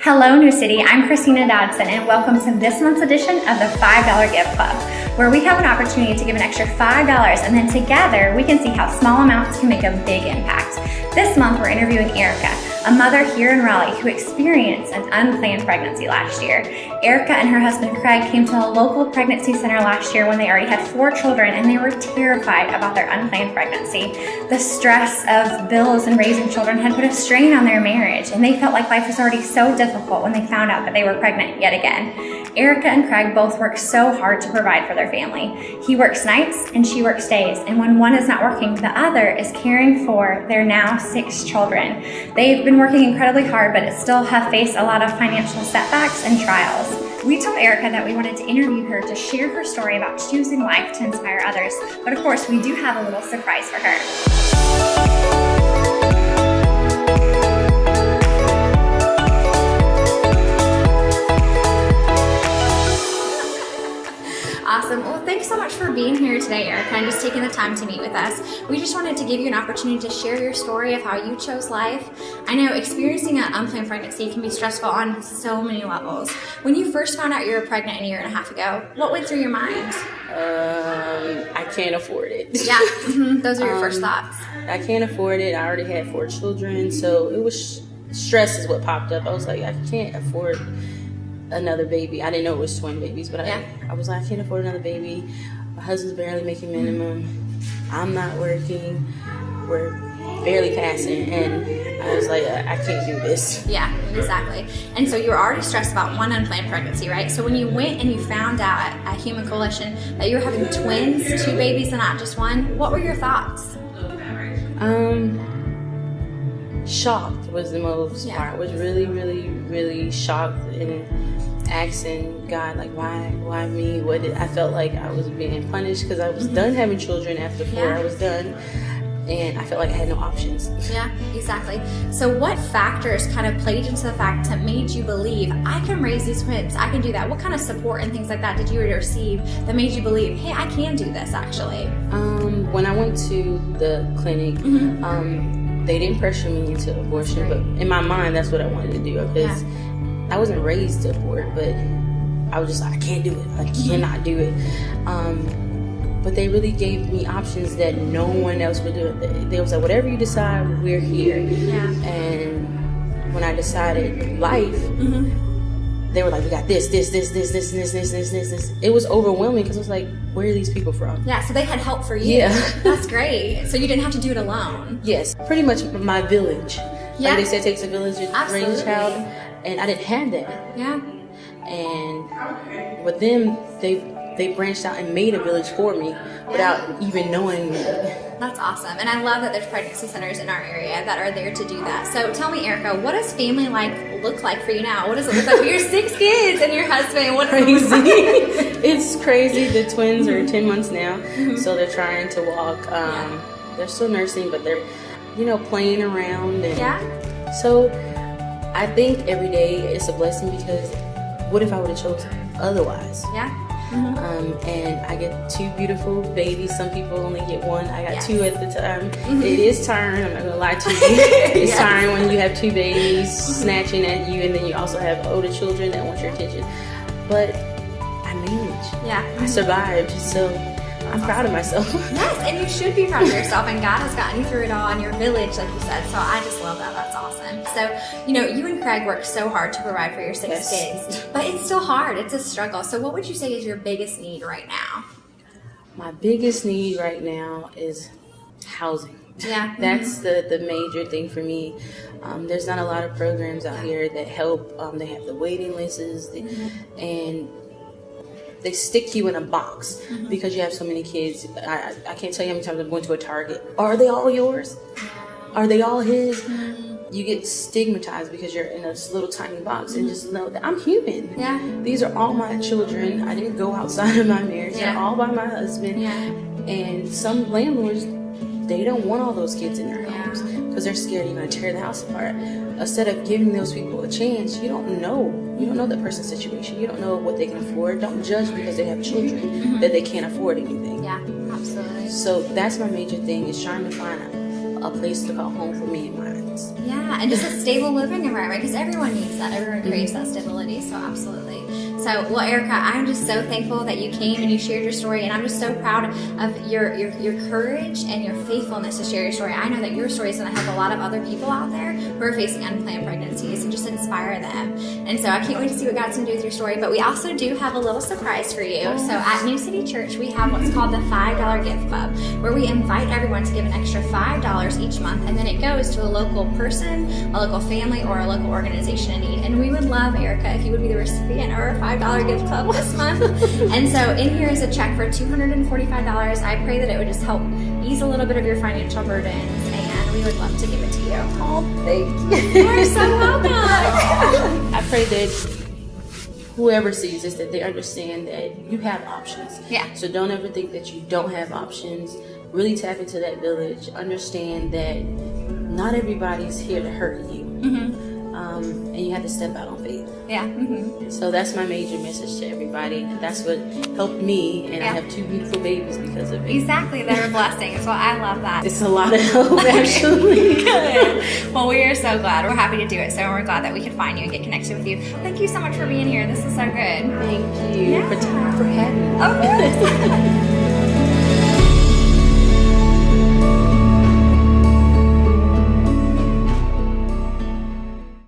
Hello, New City. I'm Christina Dodson, and welcome to this month's edition of the $5 Gift Club, where we have an opportunity to give an extra $5, and then together we can see how small amounts can make a big impact. This month, we're interviewing Erica, a mother here in Raleigh who experienced an unplanned pregnancy last year. Erica and her husband Craig came to a local pregnancy center last year when they already had 4 children, and they were terrified about their unplanned pregnancy. The stress of bills and raising children had put a strain on their marriage, and they felt like life was already so difficult when they found out that they were pregnant yet again. Erica and Craig both work so hard to provide for their family. He works nights and she works days, and when one is not working, the other is caring for their now 6 children. They've been working incredibly hard, but still have faced a lot of financial setbacks and trials. We told Erica that we wanted to interview her to share her story about choosing life to inspire others, but of course we do have a little surprise for her. Awesome. Well, thanks so much for being here today, Erica, and just taking the time to meet with us. We just wanted to give you an opportunity to share your story of how you chose life. I know experiencing an unplanned pregnancy can be stressful on so many levels. When you first found out you were pregnant a year and a half ago, what went through your mind? I can't afford it. Yeah, those are your first thoughts. I can't afford it. I already had 4 children, so it was stress is what popped up. I was like, I can't afford another baby. I didn't know it was twin babies, but I was like, I can't afford another baby. My husband's barely making minimum. I'm not working. We're barely passing, and I was like, I can't do this. Yeah, exactly. And so you were already stressed about one unplanned pregnancy, right? So when you went and you found out at Human Coalition that you were having twins, 2 babies and not just one, what were your thoughts? Shocked was the most part. Was really, really, really shocked and asking God, like, why me? I felt like I was being punished because I was done having children after 4. I was done, and I felt like I had no options. Yeah, exactly. So what factors kind of played into the fact that made you believe, I can raise these twins, I can do that? What kind of support and things like that did you receive that made you believe, hey, I can do this actually? When I went to the clinic, they didn't pressure me into abortion, but in my mind, that's what I wanted to do, because I wasn't raised to abort, but I was just like, I can't do it. I cannot do it. But they really gave me options that no one else would do. They was like, whatever you decide, we're here. Yeah. And when I decided life, they were like, we got this. It was overwhelming because I was like, where are these people from? Yeah, so they had help for you. Yeah. That's great. So you didn't have to do it alone. Yes, pretty much my village. Yeah. Like they said, it takes a village to raise a child. And I didn't have that. Yeah. And with them, they branched out and made a village for me without even knowing me. That's awesome. And I love that there's pregnancy centers in our area that are there to do that. So tell me, Erica, what does family life look like for you now? What does it look like for your 6 kids and your husband? What crazy. It's crazy. The twins are 10 months now, so they're trying to walk. They're still nursing, but they're, playing around. And so I think every day it's a blessing, because what if I would have chosen otherwise? Yeah. And I get 2 beautiful babies. Some people only get 1. I got 2 at the time. It is tiring. I'm not gonna lie to you. It's tiring when you have 2 babies snatching at you, and then you also have older children that want your attention. But I managed. Yeah. I survived. So I'm proud of myself. Yes, and you should be proud of yourself, and God has gotten you through it all in your village, like you said, so I just love that. That's awesome. So, you and Craig work so hard to provide for your 6 kids, but it's still hard. It's a struggle. So what would you say is your biggest need right now? My biggest need right now is housing. Yeah. That's the major thing for me. There's not a lot of programs out here that help. They have the waiting lists, and they stick you in a box because you have so many kids. I can't tell you how many times I'm going to a Target. Are they all yours? Are they all his? You get stigmatized because you're in this little tiny box, and just know that I'm human. Yeah. These are all my children. I didn't go outside of my marriage. Yeah. They're all by my husband. Yeah. And some landlords, they don't want all those kids in their homes because they're scared you're going to tear the house apart. Instead of giving those people a chance, you don't know the person's situation. You don't know what they can afford. Don't judge because they have children that they can't afford anything. Yeah, absolutely. So that's my major thing, is trying to find a place to call home for me and mine. months. Yeah, and just a stable living environment, because everyone needs that. Everyone craves that stability, so absolutely. So, well, Erica, I'm just so thankful that you came and you shared your story, and I'm just so proud of your courage and your faithfulness to share your story. I know that your story is going to help a lot of other people out there who are facing unplanned pregnancies and just inspire them. And so I can't wait to see what God's going to do with your story. But we also do have a little surprise for you. So at New City Church, we have what's called the $5 Gift Club, where we invite everyone to give an extra $5 each month, and then it goes to a local person, a local family, or a local organization in need. And we would love, Erica, if you would be the recipient of our $5 gift club this month. And so in here is a check for $245. I pray that it would just help ease a little bit of your financial burdens, and we would love to give it to you. Oh, thank you. You are so welcome. I pray that whoever sees this, that they understand that you have options. Yeah. So don't ever think that you don't have options. Really tap into that village. Understand that not everybody's here to hurt you. And you have to step out on faith. Yeah. So that's my major message to everybody. That's what helped me, and I have 2 beautiful babies because of it. Exactly. They're blessings. Well, I love that. It's a lot of help, actually. Good. Well, we are so glad. We're happy to do it. So we're glad that we could find you and get connected with you. Thank you so much for being here. This is so good. Thank you Yeah. for having me. Of course.